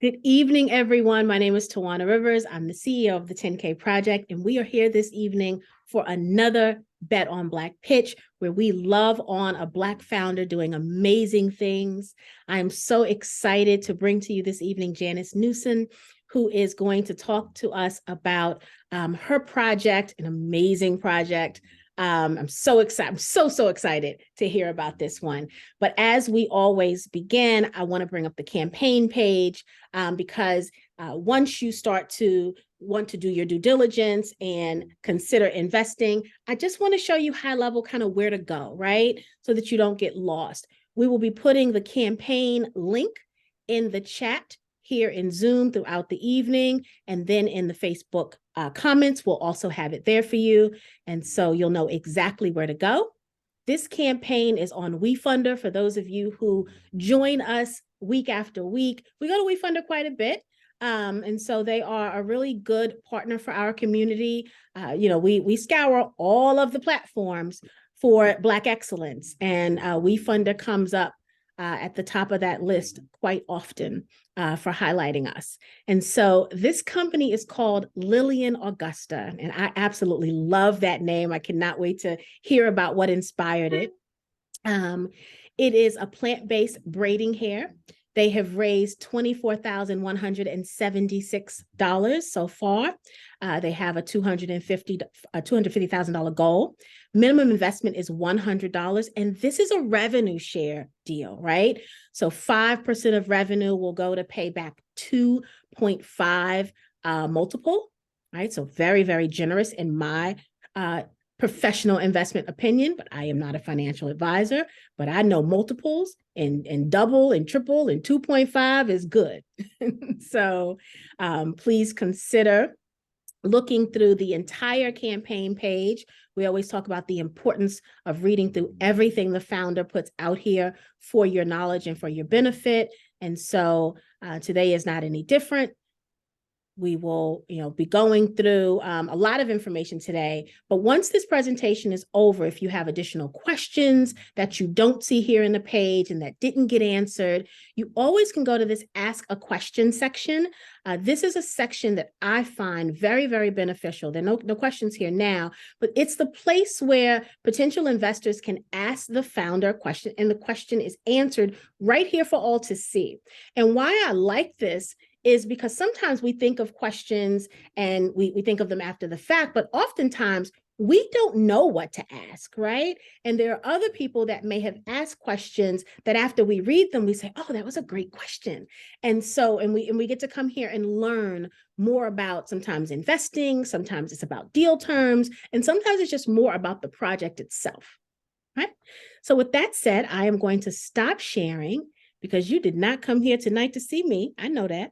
Good evening, everyone. My name is Tawana Rivers. I'm the CEO of the 10K Project, and we are here this evening for another Bet on Black pitch where we love on a Black founder doing amazing things. I am so excited to bring to you this evening Janice Newsom, who is going to talk to us about her project, an amazing project. I'm so excited. I'm so excited to hear about this one. But as we always begin, I want to bring up the campaign page because once you start to want to do your due diligence and consider investing, I just want to show you high level kind of where to go, right? So that you don't get lost. We will be putting the campaign link in the chat here in Zoom throughout the evening, and then in the Facebook comments, we'll also have it there for you. And so you'll know exactly where to go. This campaign is on WeFunder. For those of you who join us week after week, we go to WeFunder quite a bit. And so they are a really good partner for our community. We scour all of the platforms for Black excellence, and WeFunder comes up at the top of that list quite often for highlighting us. And so this company is called Lillian Augusta, and I absolutely love that name. I cannot wait to hear about what inspired it. It is a plant-based braiding hair. They have raised $24,176 so far. They have a $250,000 goal. Minimum investment is $100, and this is a revenue share deal, right? So 5% of revenue will go to pay back 2.5 multiple, right? So very, very generous in my professional investment opinion, but I am not a financial advisor, but I know multiples and double and triple and 2.5 is good. So please consider looking through the entire campaign page. We always talk about the importance of reading through everything the founder puts out here for your knowledge and for your benefit. And so today is not any different. We will, be going through a lot of information today. But once this presentation is over, if you have additional questions that you don't see here in the page and that didn't get answered, you always can go to this Ask a Question section. This is a section that I find very, very beneficial. There are no questions here now, but it's the place where potential investors can ask the founder a question, and the question is answered right here for all to see. And why I like this is because sometimes we think of questions and we think of them after the fact, but oftentimes we don't know what to ask, right? And there are other people that may have asked questions that after we read them, we say, oh, that was a great question. And so, and we get to come here and learn more about sometimes investing, sometimes it's about deal terms, and sometimes it's just more about the project itself, right? So with that said, I am going to stop sharing because you did not come here tonight to see me. I know that.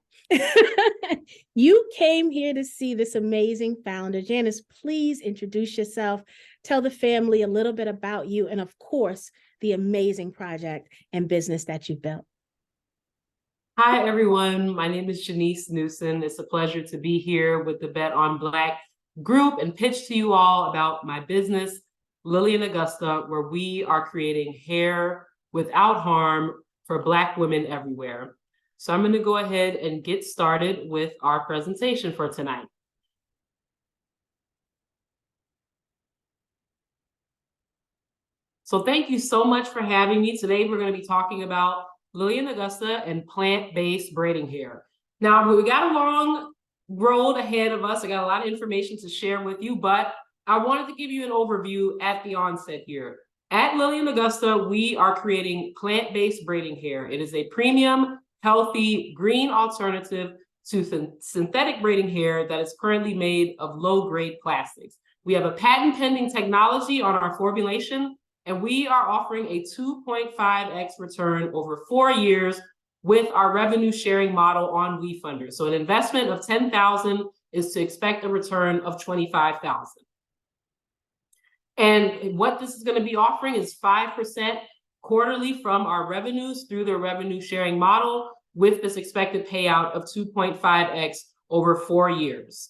You came here to see this amazing founder. Janice, please introduce yourself. Tell the family a little bit about you and, of course, the amazing project and business that you built. Hi, everyone. My name is Janice Newsom. It's a pleasure to be here with the Bet on Black group and pitch to you all about my business, Lillian Augusta, where we are creating hair without harm for Black women everywhere. So I'm going to go ahead and get started with our presentation for tonight. So thank you so much for having me. Today, we're going to be talking about Lillian Augusta and plant-based braiding hair. Now, we got a long road ahead of us. I got a lot of information to share with you, but I wanted to give you an overview at the onset here. At Lillian Augusta, we are creating plant-based braiding hair. It is a premium, healthy, green alternative to synthetic braiding hair that is currently made of low-grade plastics. We have a patent-pending technology on our formulation, and we are offering a 2.5x return over 4 years with our revenue sharing model on WeFunder. So an investment of $10,000 is to expect a return of $25,000. And what this is going to be offering is 5% quarterly from our revenues through the revenue sharing model with this expected payout of 2.5x over 4 years.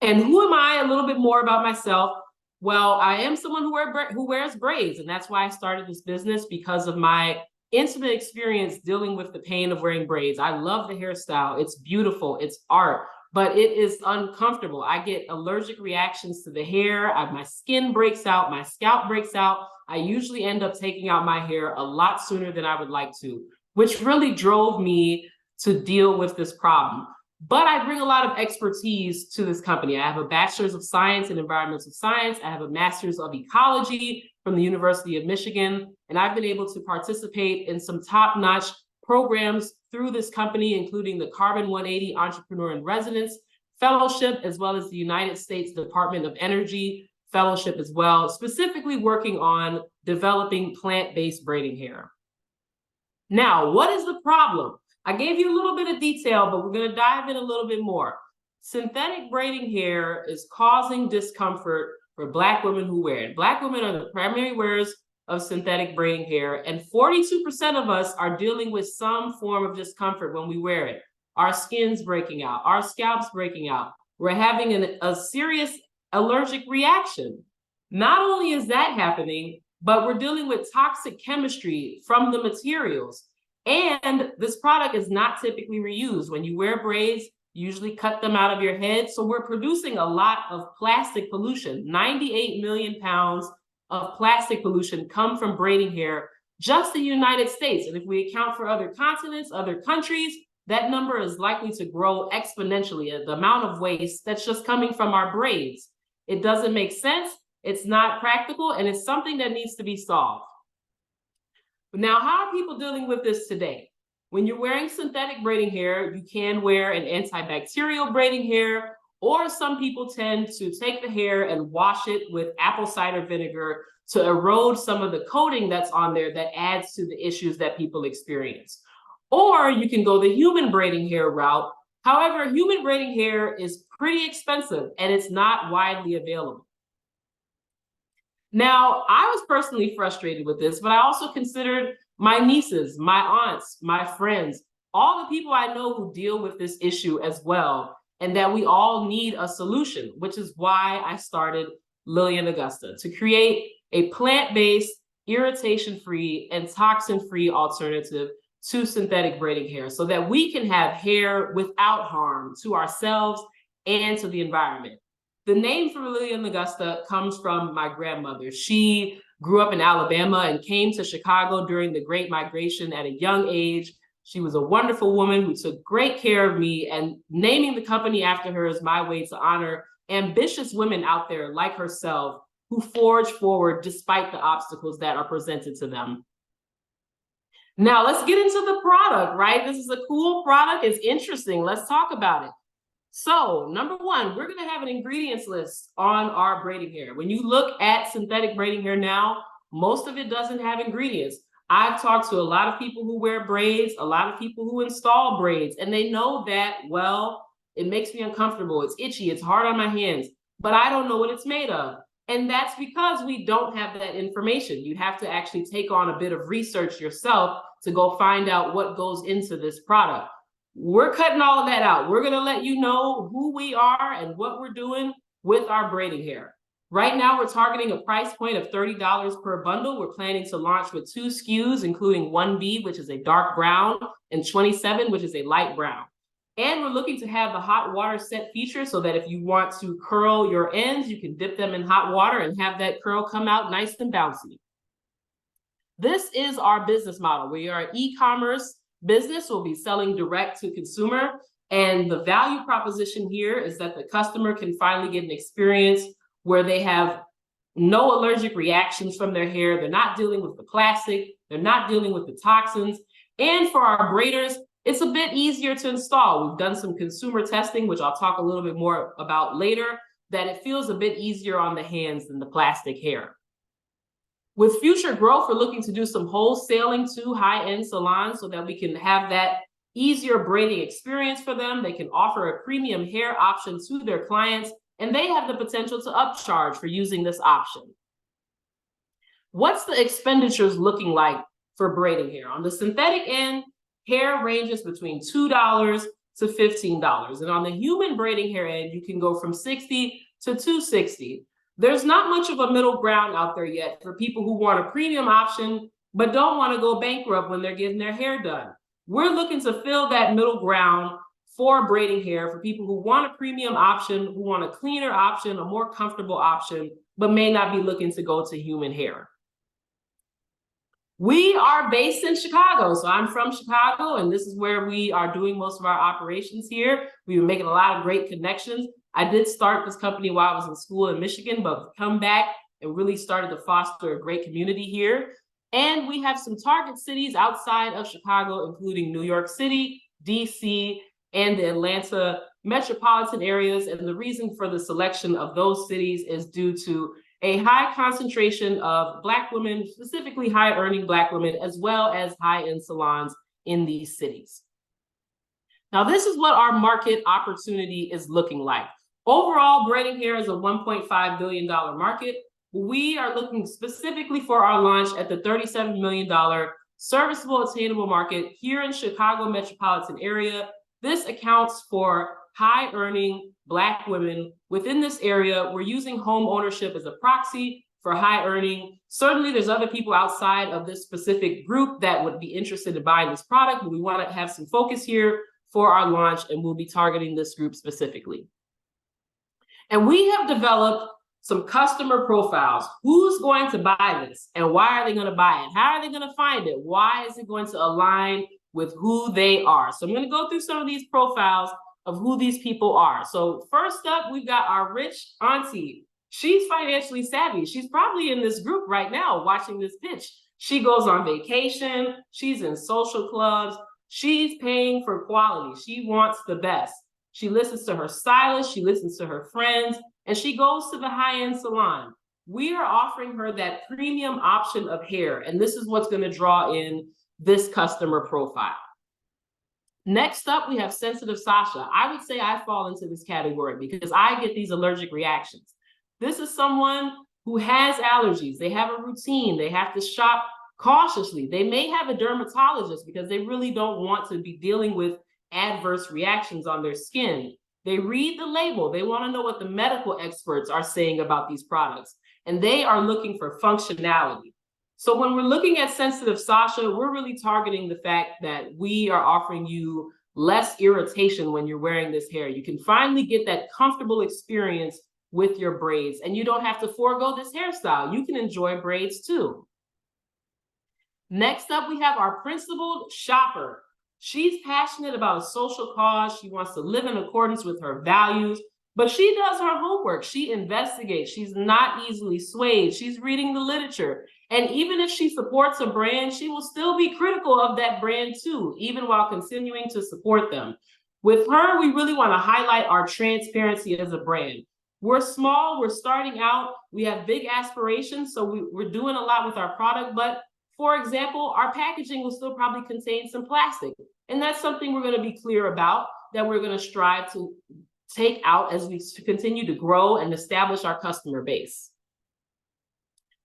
And who am I? A little bit more about myself. Well, I am someone who wears braids, and that's why I started this business, because of my intimate experience dealing with the pain of wearing braids. I love the hairstyle. It's beautiful. It's art, but it is uncomfortable. I get allergic reactions to the hair. My skin breaks out. My scalp breaks out. I usually end up taking out my hair a lot sooner than I would like to, which really drove me to deal with this problem. But I bring a lot of expertise to this company. I have a bachelor's of science in environmental science. I have a master's of ecology from the University of Michigan. And I've been able to participate in some top-notch programs through this company, including the Carbon 180 Entrepreneur in Residence Fellowship, as well as the United States Department of Energy Fellowship as well, specifically working on developing plant-based braiding hair. Now, what is the problem? I gave you a little bit of detail, but we're going to dive in a little bit more. Synthetic braiding hair is causing discomfort for Black women who wear it. Black women are the primary wearers of synthetic braiding hair, and 42% of us are dealing with some form of discomfort when we wear it. Our skin's breaking out, our scalp's breaking out. We're having a serious allergic reaction. Not only is that happening, but we're dealing with toxic chemistry from the materials. And this product is not typically reused. When you wear braids, you usually cut them out of your head. So we're producing a lot of plastic pollution. 98 million pounds of plastic pollution come from braiding hair, just the United States. And if we account for other continents, other countries, that number is likely to grow exponentially, the amount of waste that's just coming from our braids. It doesn't make sense, it's not practical, and it's something that needs to be solved. Now, how are people dealing with this today? When you're wearing synthetic braiding hair, you can wear an antibacterial braiding hair, or some people tend to take the hair and wash it with apple cider vinegar to erode some of the coating that's on there that adds to the issues that people experience. Or you can go the human braiding hair route. However, human braiding hair is pretty expensive and it's not widely available. Now, I was personally frustrated with this, but I also considered my nieces, my aunts, my friends, all the people I know who deal with this issue as well, and that we all need a solution, which is why I started Lillian Augusta, to create a plant-based, irritation-free, and toxin-free alternative to synthetic braiding hair so that we can have hair without harm to ourselves and to the environment. The name for Lillian Augusta comes from my grandmother. She grew up in Alabama and came to Chicago during the Great Migration at a young age. She was a wonderful woman who took great care of me, and naming the company after her is my way to honor ambitious women out there like herself who forge forward despite the obstacles that are presented to them. Now, let's get into the product, right? This is a cool product. It's interesting. Let's talk about it. So, number one, we're going to have an ingredients list on our braiding hair. When you look at synthetic braiding hair now, most of it doesn't have ingredients. I've talked to a lot of people who wear braids, a lot of people who install braids, and they know that, well, it makes me uncomfortable. It's itchy. It's hard on my hands, but I don't know what it's made of. And that's because we don't have that information. You have to actually take on a bit of research yourself to go find out what goes into this product. We're cutting all of that out. We're going to let you know who we are and what we're doing with our braiding hair. Right now, we're targeting a price point of $30 per bundle. We're planning to launch with 2 SKUs, including 1B, which is a dark brown, and 27, which is a light brown. And we're looking to have the hot water set feature so that if you want to curl your ends, you can dip them in hot water and have that curl come out nice and bouncy. This is our business model. We are an e-commerce business. Will be selling direct to consumer. And the value proposition here is that the customer can finally get an experience where they have no allergic reactions from their hair. They're not dealing with the plastic. They're not dealing with the toxins. And for our braiders, it's a bit easier to install. We've done some consumer testing, which I'll talk a little bit more about later, that it feels a bit easier on the hands than the plastic hair. With future growth, we're looking to do some wholesaling to high-end salons so that we can have that easier braiding experience for them. They can offer a premium hair option to their clients, and they have the potential to upcharge for using this option. What's the expenditures looking like for braiding hair? On the synthetic end, hair ranges between $2 to $15. And on the human braiding hair end, you can go from $60 to $260. There's not much of a middle ground out there yet for people who want a premium option but don't want to go bankrupt when they're getting their hair done. We're looking to fill that middle ground for braiding hair for people who want a premium option, who want a cleaner option, a more comfortable option, but may not be looking to go to human hair. We are based in Chicago. So I'm from Chicago, and this is where we are doing most of our operations here. We were making a lot of great connections. I did start this company while I was in school in Michigan, but come back and really started to foster a great community here. And we have some target cities outside of Chicago, including New York City, DC, and the Atlanta metropolitan areas. And the reason for the selection of those cities is due to a high concentration of Black women, specifically high-earning Black women, as well as high-end salons in these cities. Now, this is what our market opportunity is looking like. Overall, braiding hair is a $1.5 billion market. We are looking specifically for our launch at the $37 million serviceable attainable market here in Chicago metropolitan area. This accounts for high-earning Black women within this area. We're using home ownership as a proxy for high earning. Certainly, there's other people outside of this specific group that would be interested in buying this product, but we want to have some focus here for our launch, and we'll be targeting this group specifically. And we have developed some customer profiles. Who's going to buy this, and why are they going to buy it? How are they going to find it? Why is it going to align with who they are? So I'm going to go through some of these profiles of who these people are. So first up, we've got our rich auntie. She's financially savvy. She's probably in this group right now watching this pitch. She goes on vacation. She's in social clubs. She's paying for quality. She wants the best. She listens to her stylist. She listens to her friends, and she goes to the high-end salon. We are offering her that premium option of hair, and this is what's going to draw in this customer profile. Next up, we have sensitive Sasha. I would say I fall into this category because I get these allergic reactions. This is someone who has allergies. They have a routine. They have to shop cautiously. They may have a dermatologist because they really don't want to be dealing with adverse reactions on their skin. They read the label. They want to know what the medical experts are saying about these products, and they are looking for functionality. So when we're looking at sensitive Sasha, we're really targeting the fact that we are offering you less irritation when you're wearing this hair. You can finally get that comfortable experience with your braids, and you don't have to forego this hairstyle. You can enjoy braids too. Next up, we have our principled shopper. She's passionate about a social cause. She wants to live in accordance with her values, but she does her homework. She investigates. She's not easily swayed. She's reading the literature. And even if she supports a brand, she will still be critical of that brand too, even while continuing to support them. With her, we really want to highlight our transparency as a brand. We're small, we're starting out, we have big aspirations, so we're doing a lot with our product, but for example, our packaging will still probably contain some plastic. And that's something we're going to be clear about, that we're going to strive to take out as we continue to grow and establish our customer base.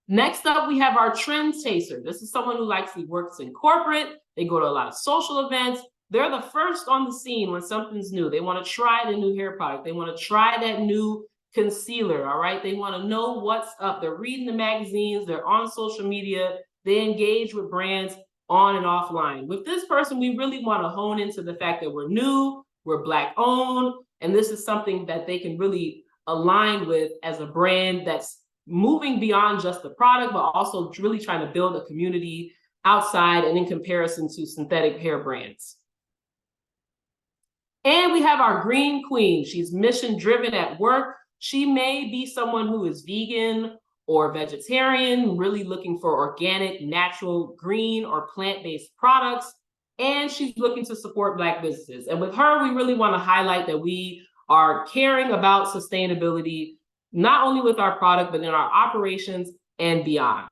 Next up, we have our trend chaser. This is someone who works in corporate. They go to a lot of social events. They're the first on the scene when something's new. They want to try the new hair product. They want to try that new concealer, all right? They want to know what's up. They're reading the magazines. They're on social media. They engage with brands on and offline. With this person, we really want to hone into the fact that we're new, we're Black owned, and this is something that they can really align with as a brand that's moving beyond just the product, but also really trying to build a community outside and in comparison to synthetic hair brands. And we have our green queen. She's mission driven at work. She may be someone who is vegan or vegetarian, really looking for organic, natural, green, or plant-based products. And she's looking to support Black businesses. And with her, we really want to highlight that we are caring about sustainability, not only with our product, but in our operations and beyond.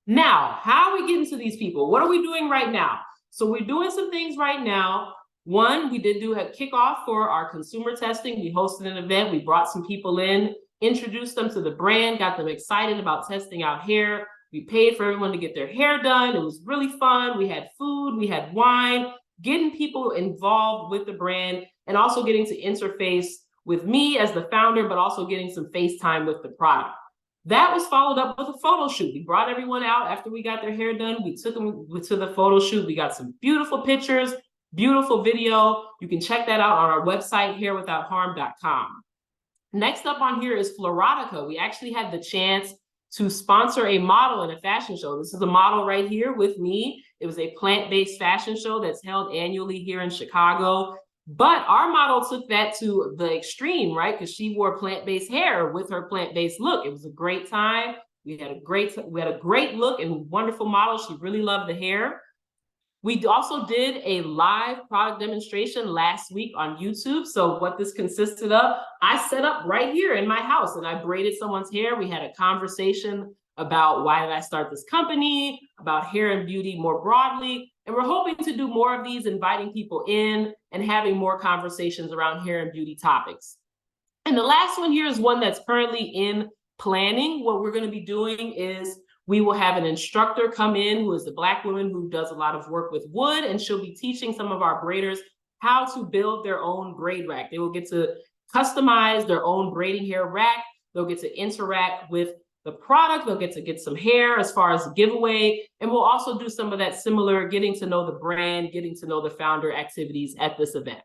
Now, how are we getting to these people? What are we doing right now? So we're doing some things right now. One, we did do a kickoff for our consumer testing. We hosted an event. We brought some people in, introduced them to the brand, got them excited about testing out hair. We paid for everyone to get their hair done. It was really fun. We had food, we had wine, getting people involved with the brand, and also getting to interface with me as the founder, but also getting some face time with the product. That was followed up with a photo shoot. We brought everyone out after we got their hair done. We took them to the photo shoot. We got some beautiful pictures, beautiful video. You can check that out on our website, hairwithoutharm.com. Next up on here is Floratica. We actually had the chance to sponsor a model in a fashion show. This is a model right here with me. It was a plant-based fashion show that's held annually here in Chicago. But our model took that to the extreme, right? Because she wore plant-based hair with her plant-based look. It was a great time. We had a great look and wonderful model. She really loved the hair. We also did a live product demonstration last week on YouTube. So what this consisted of, I set up right here in my house and I braided someone's hair. We had a conversation about why did I start this company, about hair and beauty more broadly. And we're hoping to do more of these, inviting people in and having more conversations around hair and beauty topics. And the last one here is one that's currently in planning. What we're going to be doing is we will have an instructor come in who is a Black woman who does a lot of work with wood, and she'll be teaching some of our braiders how to build their own braid rack. They will get to customize their own braiding hair rack. They'll get to interact with the product. They'll get to get some hair as far as a giveaway. And we'll also do some of that similar getting to know the brand, getting to know the founder activities at this event.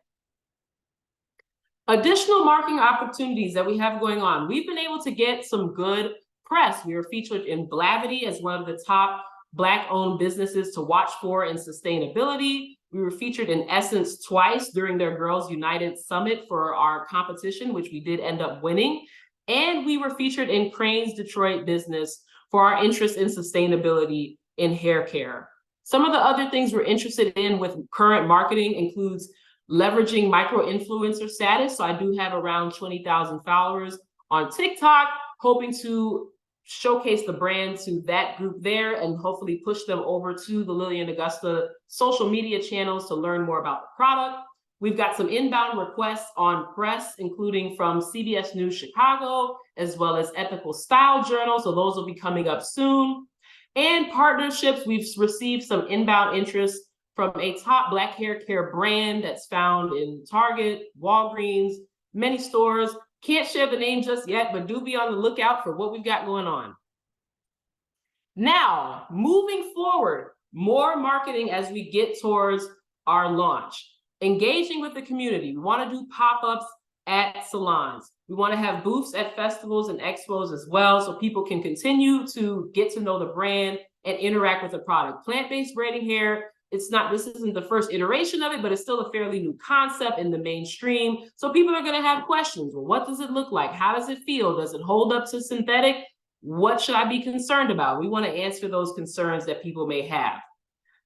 Additional marketing opportunities that we have going on. We've been able to get some good press. We were featured in Blavity as one of the top Black-owned businesses to watch for in sustainability. We were featured in Essence twice during their Girls United Summit for our competition, which we did end up winning. And we were featured in Crane's Detroit Business for our interest in sustainability in hair care. Some of the other things we're interested in with current marketing includes leveraging micro-influencer status. So I do have around 20,000 followers on TikTok, hoping to showcase the brand to that group there and hopefully push them over to the Lillian Augusta social media channels to learn more about the product. We've got some inbound requests on press, including from CBS News Chicago, as well as Ethical Style Journal. So those will be coming up soon. And partnerships, we've received some inbound interest from a top Black hair care brand that's found in Target, Walgreens, many stores. Can't share the name just yet, but do be on the lookout for what we've got going on. Now, moving forward, more marketing as we get towards our launch. Engaging with the community. We want to do pop-ups at salons. We want to have booths at festivals and expos as well, so people can continue to get to know the brand and interact with the product. Plant-based braiding hair, this isn't the first iteration of it, but it's still a fairly new concept in the mainstream. So people are going to have questions. Well, what does it look like? How does it feel? Does it hold up to synthetic? What should I be concerned about? We want to answer those concerns that people may have.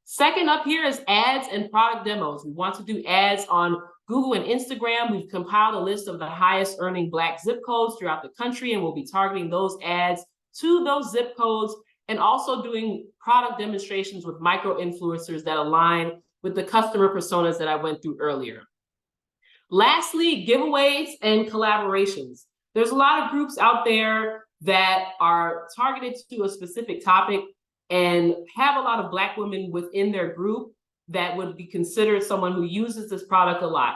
Second up here is ads and product demos. We want to do ads on Google and Instagram. We've compiled a list of the highest earning Black zip codes throughout the country, and we'll be targeting those ads to those zip codes and also doing product demonstrations with micro-influencers that align with the customer personas that I went through earlier. Lastly, giveaways and collaborations. There's a lot of groups out there that are targeted to a specific topic and have a lot of Black women within their group that would be considered someone who uses this product a lot.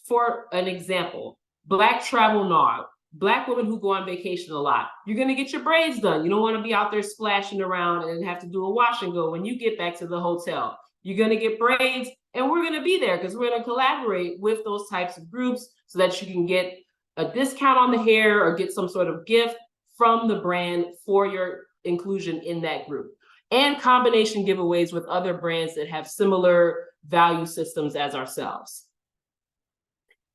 For an example, Black Travel Nog, Black women who go on vacation a lot. You're gonna get your braids done. You don't wanna be out there splashing around and have to do a wash and go when you get back to the hotel. You're gonna get braids, and we're gonna be there because we're gonna collaborate with those types of groups so that you can get a discount on the hair or get some sort of gift from the brand for your inclusion in that group. And combination giveaways with other brands that have similar value systems as ourselves.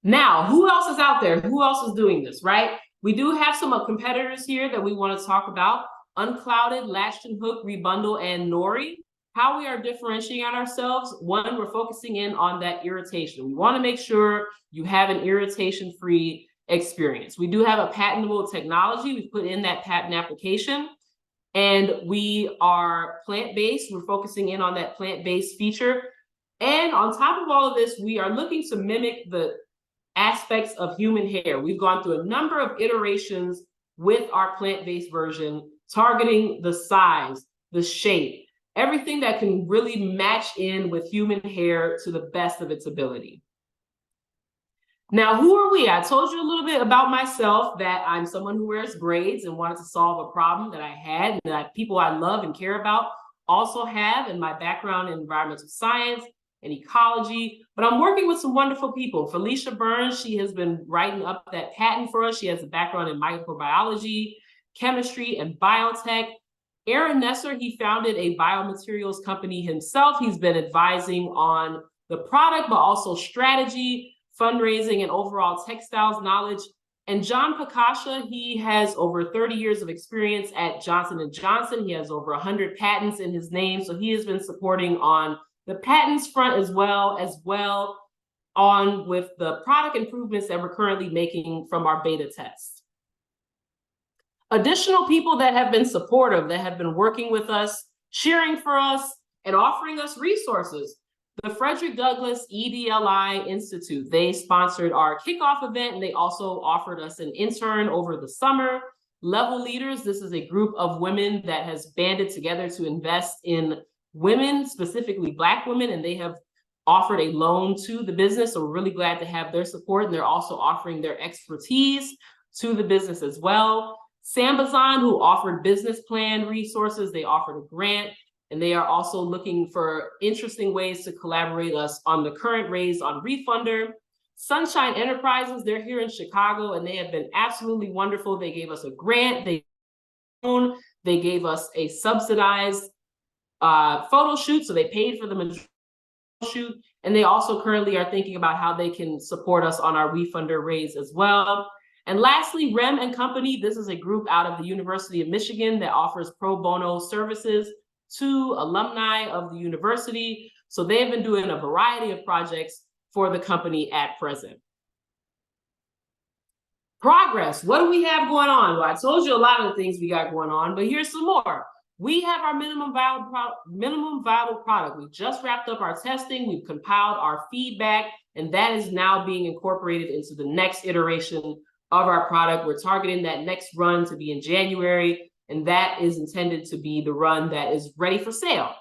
Now, who else is out there? Who else is doing this, right? We do have some competitors here that we want to talk about. Unclouded, Latched and Hook, Rebundle, and Nori. How we are differentiating ourselves. One, we're focusing in on that irritation. We want to make sure you have an irritation-free experience. We do have a patentable technology. We've put in that patent application. And we are plant-based. We're focusing in on that plant-based feature. And on top of all of this, we are looking to mimic the aspects of human hair. We've gone through a number of iterations with our plant-based version, targeting the size, the shape, everything that can really match in with human hair to the best of its ability. Now, who are we? I told you a little bit about myself, that I'm someone who wears braids and wanted to solve a problem that I had and that people I love and care about also have in my background in environmental science and ecology. But I'm working with some wonderful people. Felicia Burns, she has been writing up that patent for us. She has a background in microbiology, chemistry, and biotech. Aaron Nesser, he founded a biomaterials company himself. He's been advising on the product, but also strategy, fundraising, and overall textiles knowledge. And John Pakasha, he has over 30 years of experience at Johnson & Johnson. He has over 100 patents in his name. So he has been supporting on the patents front as well on with the product improvements that we're currently making from our beta test. Additional people that have been supportive, that have been working with us, cheering for us, and offering us resources. The Frederick Douglass EDLI Institute, they sponsored our kickoff event, and they also offered us an intern over the summer. Level Leaders, this is a group of women that has banded together to invest in women, specifically Black women, and they have offered a loan to the business. So we're really glad to have their support, and they're also offering their expertise to the business as well. Sambazon, who offered business plan resources, they offered a grant. And they are also looking for interesting ways to collaborate us on the current raise on Refunder. Sunshine Enterprises, they're here in Chicago, and they have been absolutely wonderful. They gave us a grant, they gave us a subsidized photo shoot, so they paid for the shoot, and they also currently are thinking about how they can support us on our Refunder raise as well. And lastly, Rem and Company, this is a group out of the University of Michigan that offers pro bono services to alumni of the university. So they have been doing a variety of projects for the company at present. Progress, what do we have going on? Well, I told you a lot of the things we got going on, but here's some more. We have our minimum viable product. We just wrapped up our testing, we've compiled our feedback, and that is now being incorporated into the next iteration of our product. We're targeting that next run to be in January, and that is intended to be the run that is ready for sale.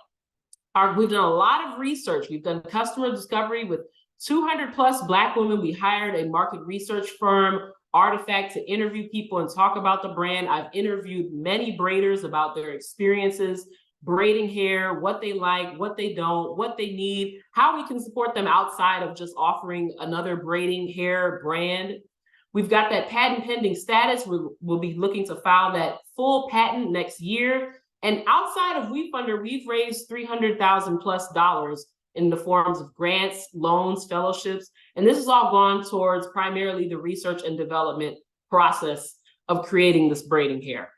We've done a lot of research. We've done customer discovery with 200 plus Black women. We hired a market research firm, Artifact, to interview people and talk about the brand. I've interviewed many braiders about their experiences braiding hair, what they like, what they don't, what they need, how we can support them outside of just offering another braiding hair brand. We've got that patent pending status. We'll be looking to file that full patent next year. And outside of WeFunder, we've raised $300,000+ in the forms of grants, loans, fellowships. And this has all gone towards primarily the research and development process of creating this braiding hair.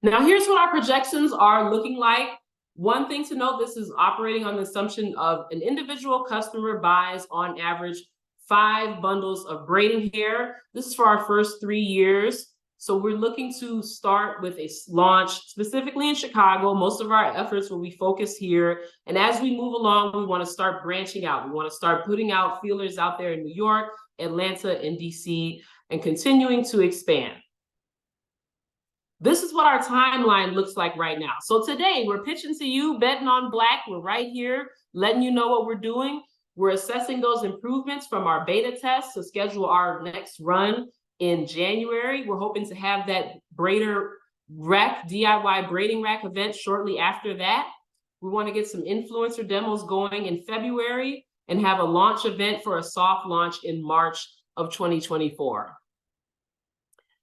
Now, here's what our projections are looking like. One thing to note, this is operating on the assumption of an individual customer buys on average 5 bundles of braiding hair. This is for our first 3 years. So we're looking to start with a launch specifically in Chicago. Most of our efforts will be focused here. And as we move along, we want to start branching out. We want to start putting out feelers out there in New York, Atlanta, and DC, and continuing to expand. This is what our timeline looks like right now. So today we're pitching to you, betting on Black. We're right here, letting you know what we're doing. We're assessing those improvements from our beta test to schedule our next run in January. We're hoping to have that braider rack, DIY braiding rack event shortly after that. We want to get some influencer demos going in February and have a launch event for a soft launch in March of 2024.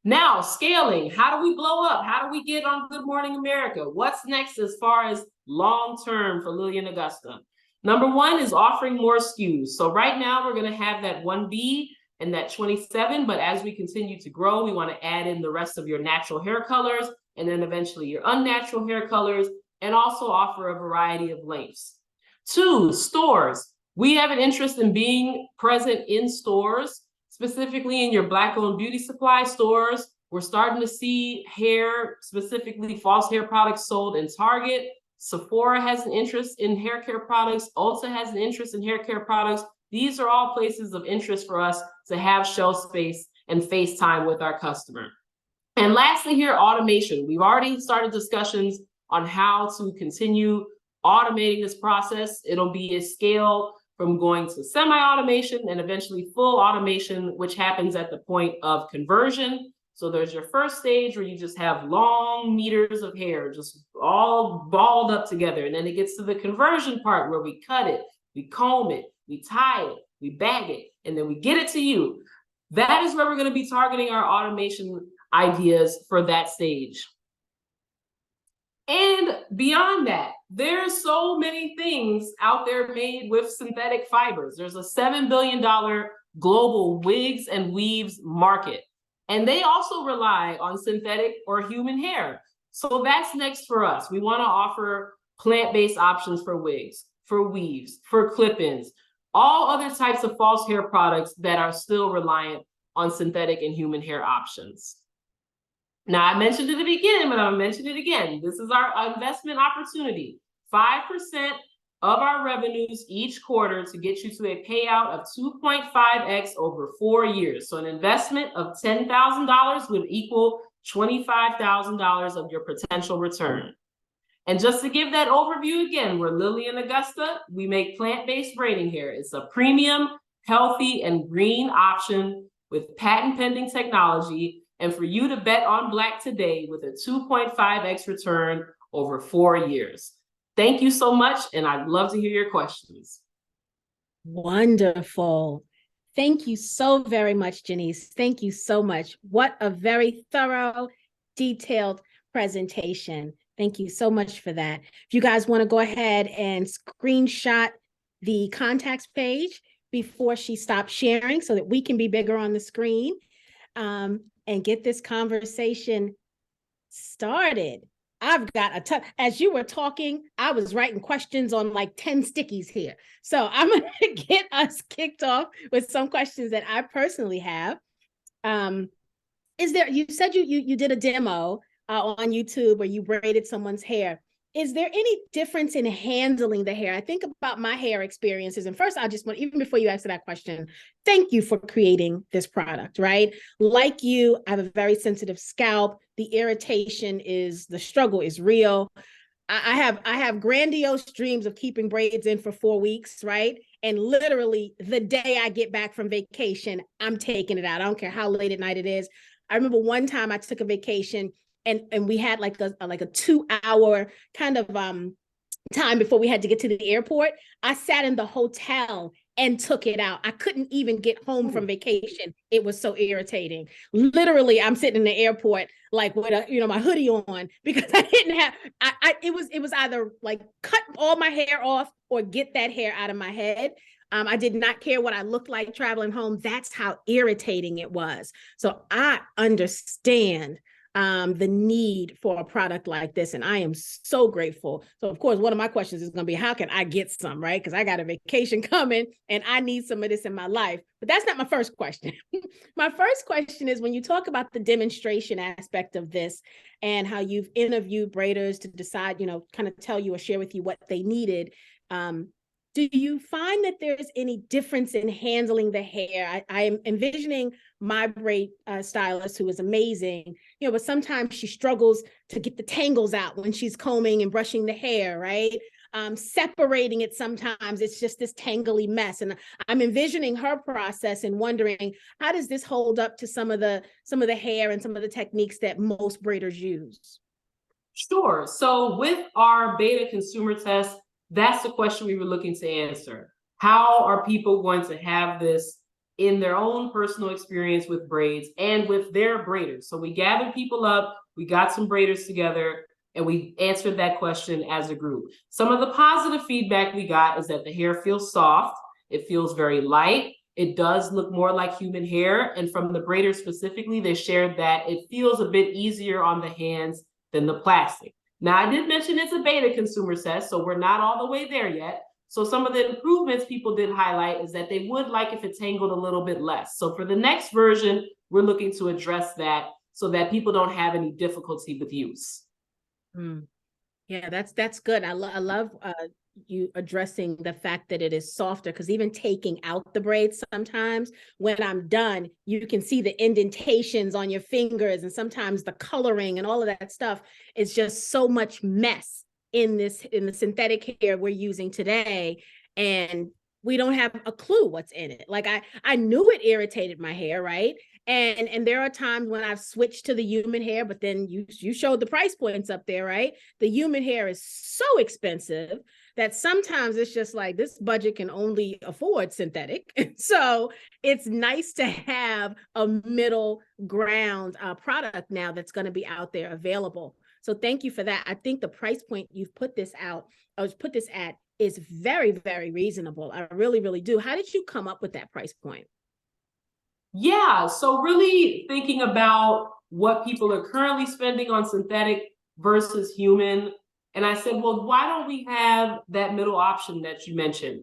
Now, scaling. How do we blow up? How do we get on Good Morning America? What's next as far as long-term for Lillian Augusta? Number one is offering more SKUs. So right now we're going to have that 1B and that 27, but as we continue to grow, we want to add in the rest of your natural hair colors and then eventually your unnatural hair colors, and also offer a variety of lengths. 2, stores. We have an interest in being present in stores, specifically in your Black-owned beauty supply stores. We're starting to see hair, specifically false hair products sold in Target. Sephora has an interest in hair care products. Ulta has an interest in hair care products. These are all places of interest for us to have shelf space and face time with our customer. And lastly here, automation. We've already started discussions on how to continue automating this process. It'll be a scale from going to semi-automation and eventually full automation, which happens at the point of conversion. So there's your first stage where you just have long meters of hair, just all balled up together. And then it gets to the conversion part where we cut it, we comb it, we tie it, we bag it, and then we get it to you. That is where we're going to be targeting our automation ideas for that stage. And beyond that, there's so many things out there made with synthetic fibers. There's a $7 billion global wigs and weaves market. And they also rely on synthetic or human hair. So that's next for us. We want to offer plant-based options for wigs, for weaves, for clip-ins, all other types of false hair products that are still reliant on synthetic and human hair options. Now, I mentioned it at the beginning, but I'll mention it again. This is our investment opportunity. 5% of our revenues each quarter to get you to a payout of 2.5x over 4 years. So an investment of $10,000 would equal $25,000 of your potential return. And just to give that overview again, we're Lillian Augusta. We make plant-based braiding hair. It's a premium, healthy, and green option with patent-pending technology. And for you to bet on Black today with a 2.5x return over 4 years. Thank you so much, and I'd love to hear your questions. Wonderful. Thank you so very much, Janice. Thank you so much. What a very thorough, detailed presentation. Thank you so much for that. If you guys want to go ahead and screenshot the contacts page before she stops sharing so that we can be bigger on the screen and get this conversation started. I've got a ton. As you were talking, I was writing questions on like 10 stickies here. So I'm going to get us kicked off with some questions that I personally have. Is there, you said you did a demo on YouTube where you braided someone's hair. Is there any difference in handling the hair? I think about my hair experiences. And first, I just want, even before you answer that question, thank you for creating this product, right? Like you, I have a very sensitive scalp. The irritation is, the struggle is real. I have grandiose dreams of keeping braids in for 4 weeks, right? And literally the day I get back from vacation, I'm taking it out. I don't care how late at night it is. I remember one time I took a vacation and we had like a 2-hour kind of time before we had to get to the airport. I sat in the hotel and took it out. I couldn't even get home from vacation. It was so irritating. Literally, I'm sitting in the airport like with a, my hoodie on because I didn't have. It was either like cut all my hair off or get that hair out of my head. I did not care what I looked like traveling home. That's how irritating it was. So I understand the need for a product like this. And I am so grateful. So of course, one of my questions is going to be, how can I get some, right? Because I got a vacation coming and I need some of this in my life. But that's not my first question. My first question is when you talk about the demonstration aspect of this and how you've interviewed braiders to decide, kind of tell you or share with you what they needed. Do you find that there's any difference in handling the hair? I am envisioning my braid stylist, who is amazing, but sometimes she struggles to get the tangles out when she's combing and brushing the hair, right? Separating it sometimes, it's just this tangly mess. And I'm envisioning her process and wondering, how does this hold up to some of the hair and some of the techniques that most braiders use? Sure. So with our beta consumer test, that's the question we were looking to answer. How are people going to have this in their own personal experience with braids and with their braiders? So we gathered people up, we got some braiders together, and we answered that question as a group. Some of the positive feedback we got is that the hair feels soft, it feels very light, it does look more like human hair. And from the braiders specifically, they shared that it feels a bit easier on the hands than the plastic. Now, I did mention it's a beta consumer test, so we're not all the way there yet. So some of the improvements people did highlight is that they would like if it tangled a little bit less. So for the next version, we're looking to address that so that people don't have any difficulty with use. Yeah, that's good. I love you addressing the fact that it is softer, because even taking out the braids, sometimes when I'm done, you can see the indentations on your fingers, and sometimes the coloring and all of that stuff is just so much mess in the synthetic hair we're using today. And we don't have a clue what's in it. Like I knew it irritated my hair, right? And there are times when I've switched to the human hair, but then you showed the price points up there, right? The human hair is so expensive that sometimes it's just like this budget can only afford synthetic. So it's nice to have a middle ground product now that's going to be out there available. So thank you for that. I think the price point you've put this out, I was put this at, is very, very reasonable. I really, really do. How did you come up with that price point? Yeah, so really thinking about what people are currently spending on synthetic versus human. And I said, well, why don't we have that middle option that you mentioned?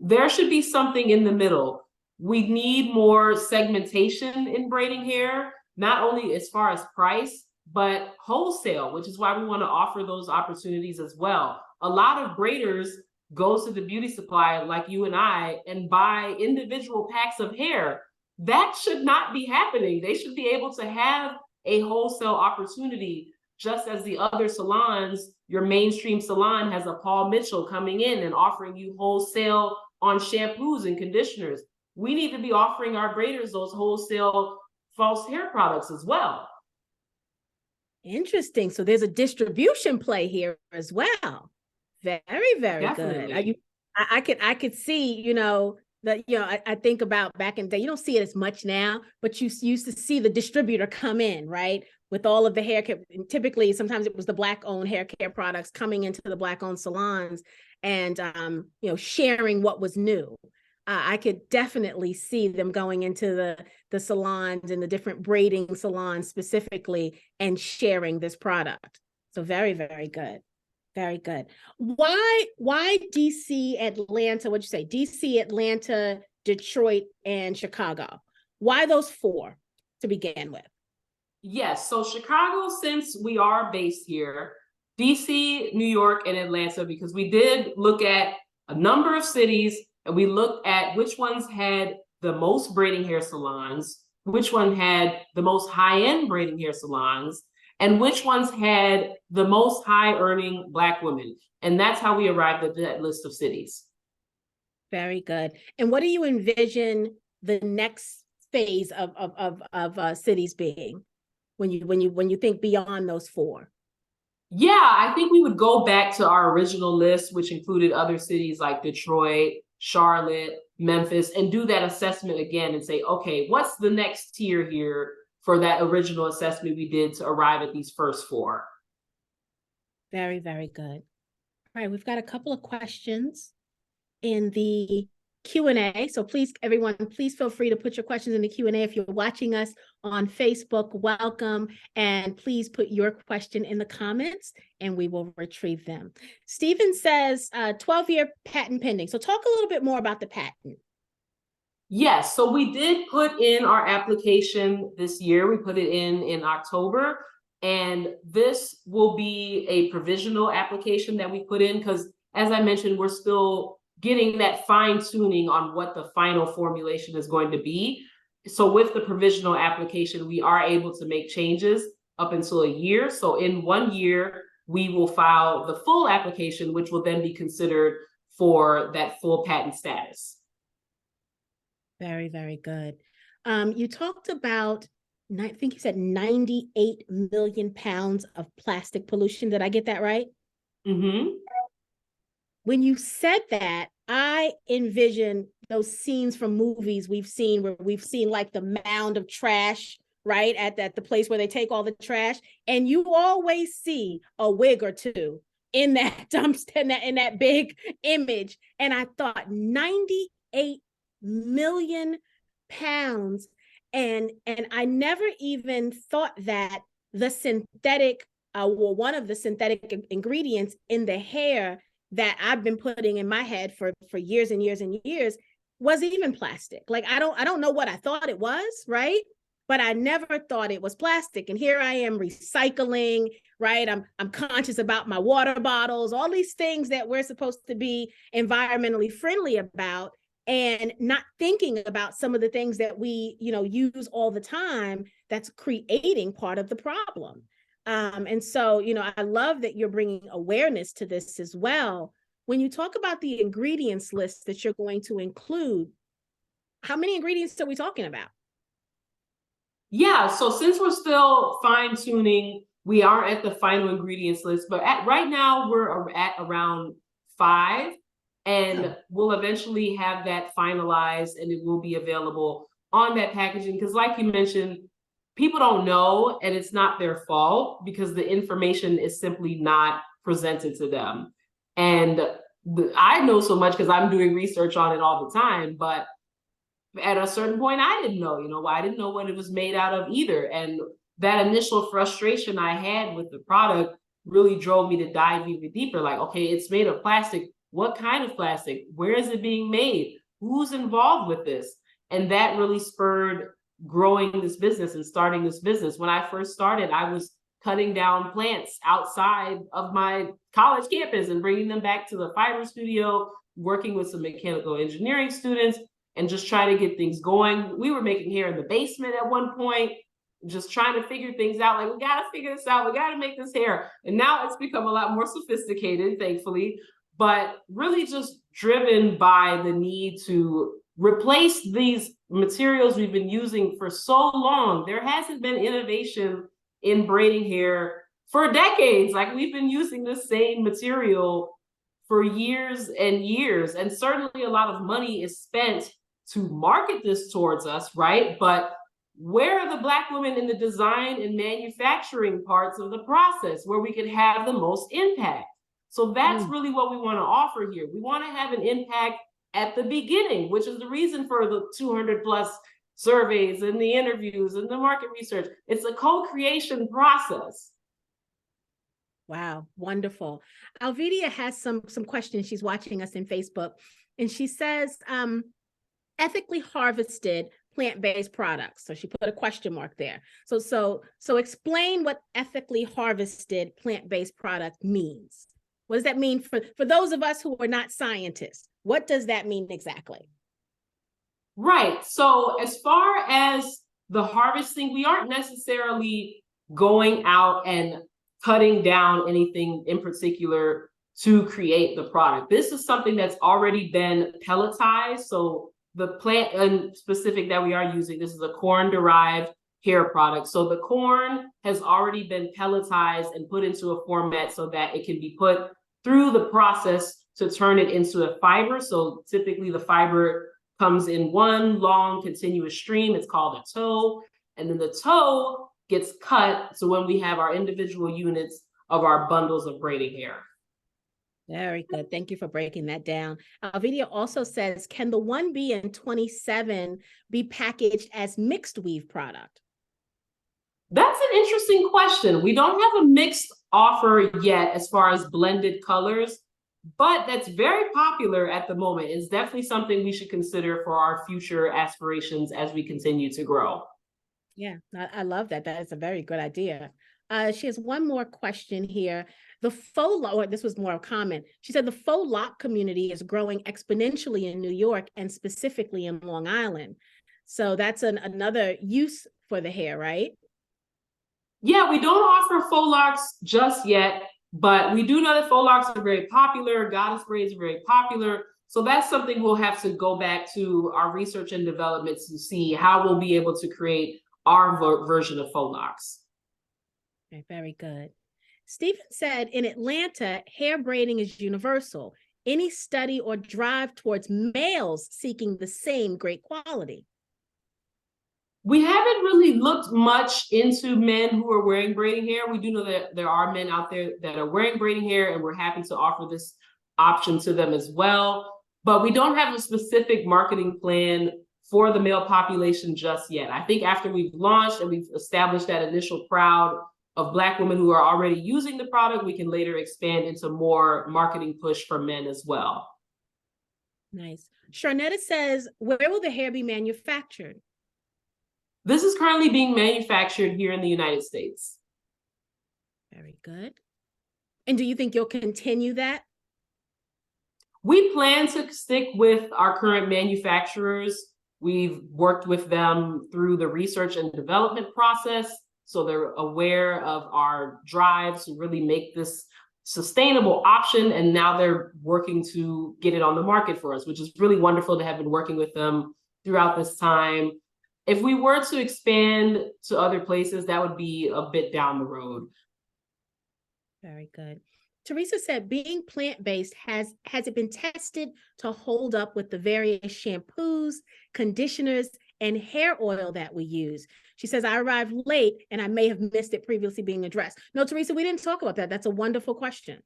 There should be something in the middle. We need more segmentation in braiding hair, not only as far as price, but wholesale, which is why we want to offer those opportunities as well. A lot of braiders go to the beauty supply like you and I and buy individual packs of hair. That should not be happening. They should be able to have a wholesale opportunity, just as the other salons. Your mainstream salon has a Paul Mitchell coming in and offering you wholesale on shampoos and conditioners. We need to be offering our braiders those wholesale false hair products as well. Interesting. So there's a distribution play here as well. Very, very good. Definitely. I could see, that, I think about back in the day, you don't see it as much now, but you used to see the distributor come in, right? With all of the hair care. Typically, sometimes it was the Black owned hair care products coming into the Black owned salons and, sharing what was new. I could definitely see them going into the salons and the different braiding salons specifically and sharing this product. So very, very good. Very good. Why DC, Atlanta, what'd you say? DC, Atlanta, Detroit, and Chicago. Why those four to begin with? Yes, so Chicago, since we are based here, DC, New York, and Atlanta, because we did look at a number of cities and we looked at which ones had the most braiding hair salons, which one had the most high-end braiding hair salons, and which ones had the most high-earning Black women. And that's how we arrived at that list of cities. Very good. And what do you envision the next phase of cities being when you think beyond those four? Yeah, I think we would go back to our original list, which included other cities like Detroit, Charlotte, Memphis, and do that assessment again and say, okay, what's the next tier here for that original assessment we did to arrive at these first four? Very, very good. All right, we've got a couple of questions in the Q&A. So please, everyone, please feel free to put your questions in the Q&A. If you're watching us on Facebook, welcome. And please put your question in the comments and we will retrieve them. Stephen says 12-year patent pending. So talk a little bit more about the patent. Yes, so we did put in our application this year. We put it in October, and this will be a provisional application that we put in because, as I mentioned, we're still getting that fine tuning on what the final formulation is going to be. So with the provisional application, we are able to make changes up until a year. So in 1 year, we will file the full application, which will then be considered for that full patent status. Very, very good. You talked about, I think you said 98 million pounds of plastic pollution. Did I get that right? Mm-hmm. When you said that, I envision those scenes from movies we've seen where we've seen like the mound of trash, right? At the place where they take all the trash. And you always see a wig or two in that dumpster, in that big image. And I thought 98 million pounds. And I never even thought that the synthetic, one of the synthetic ingredients in the hair that I've been putting in my head for years and years and years was even plastic. Like I don't know what I thought it was, right? But I never thought it was plastic. And here I am recycling, right? I'm conscious about my water bottles, all these things that we're supposed to be environmentally friendly about, and not thinking about some of the things that we, use all the time that's creating part of the problem. And so, I love that you're bringing awareness to this as well. When you talk about the ingredients list that you're going to include, how many ingredients are we talking about? Yeah, so since we're still fine tuning, we aren't at the final ingredients list, but right now we're at around 5, Oh, and we'll eventually have that finalized and it will be available on that packaging. Because, like you mentioned, people don't know, and it's not their fault because the information is simply not presented to them. And I know so much because I'm doing research on it all the time, but at a certain point I didn't know, I didn't know what it was made out of either. And that initial frustration I had with the product really drove me to dive even deeper. Like, okay, it's made of plastic. What kind of plastic? Where is it being made? Who's involved with this? And that really spurred growing this business and starting this business. When I first started, I was cutting down plants outside of my college campus and bringing them back to the fiber studio, working with some mechanical engineering students and just trying to get things going. We were making hair in the basement at one point, just trying to figure things out. Like, we got to figure this out. We got to make this hair. And now it's become a lot more sophisticated, thankfully, but really just driven by the need to replace these materials we've been using for so long. There hasn't been innovation in braiding hair for decades. Like, we've been using the same material for years and years. And certainly a lot of money is spent to market this towards us, right? But where are the Black women in the design and manufacturing parts of the process where we can have the most impact? So that's really what we want to offer here. We want to have an impact at the beginning, which is the reason for the 200 plus surveys and the interviews and the market research. It's a co-creation process. wow, wonderful. Alvidia has some questions. She's watching us in Facebook, and she says, ethically harvested plant-based products. So she put a question mark there. So explain what ethically harvested plant-based product means. What does that mean for those of us who are not scientists? What does that mean exactly? Right. So as far as the harvesting, we aren't necessarily going out and cutting down anything in particular to create the product. This is something that's already been pelletized. So the plant in specific that we are using, this is a corn-derived hair product. So the corn has already been pelletized and put into a format so that it can be put through the process to turn it into a fiber. So typically the fiber comes in one long continuous stream. It's called a tow. And then the tow gets cut. So when we have our individual units of our bundles of braiding hair. Very good. Thank you for breaking that down. Video also says, can the 1B and 27 be packaged as mixed weave product? That's an interesting question. We don't have a mixed offer yet as far as blended colors, but that's very popular at the moment. It's definitely something we should consider for our future aspirations as we continue to grow. Yeah, I love that. That is a very good idea. She has one more question here. The faux lock, or this was more of a comment. She said the faux lock community is growing exponentially in New York and specifically in Long Island. So that's another use for the hair, right? Yeah, we don't offer faux locks just yet, but we do know that faux locks are very popular. Goddess braids are very popular. So that's something we'll have to go back to our research and development to see how we'll be able to create our version of faux locks. Okay, very good. Stephen said, in Atlanta, hair braiding is universal. Any study or drive towards males seeking the same great quality? We haven't really looked much into men who are wearing braiding hair. We do know that there are men out there that are wearing braiding hair, and we're happy to offer this option to them as well. But we don't have a specific marketing plan for the male population just yet. I think after we've launched and we've established that initial crowd of Black women who are already using the product, we can later expand into more marketing push for men as well. Nice. Sharnetta says, where will the hair be manufactured? This is currently being manufactured here in the United States. Very good. And do you think you'll continue that? We plan to stick with our current manufacturers. We've worked with them through the research and development process, so they're aware of our drives to really make this sustainable option, and now they're working to get it on the market for us, which is really wonderful to have been working with them throughout this time. If we were to expand to other places, that would be a bit down the road. Very good. Teresa said, being plant-based, has it been tested to hold up with the various shampoos, conditioners, and hair oil that we use? She says, I arrived late and I may have missed it previously being addressed. No, Teresa, we didn't talk about that. That's a wonderful question.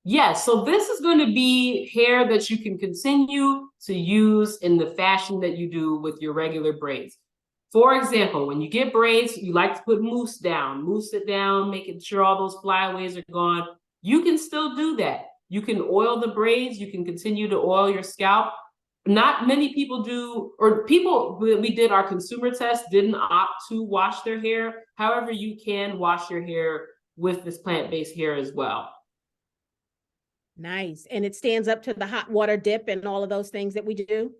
Yes, so this is going to be hair that you can continue to use in the fashion that you do with your regular braids. For example, when you get braids, you like to put mousse it down, making sure all those flyaways are gone. You can still do that. You can oil the braids, you can continue to oil your scalp. Not many people do, or people, we did our consumer test, didn't opt to wash their hair. However, you can wash your hair with this plant-based hair as well. Nice. And it stands up to the hot water dip and all of those things that we do?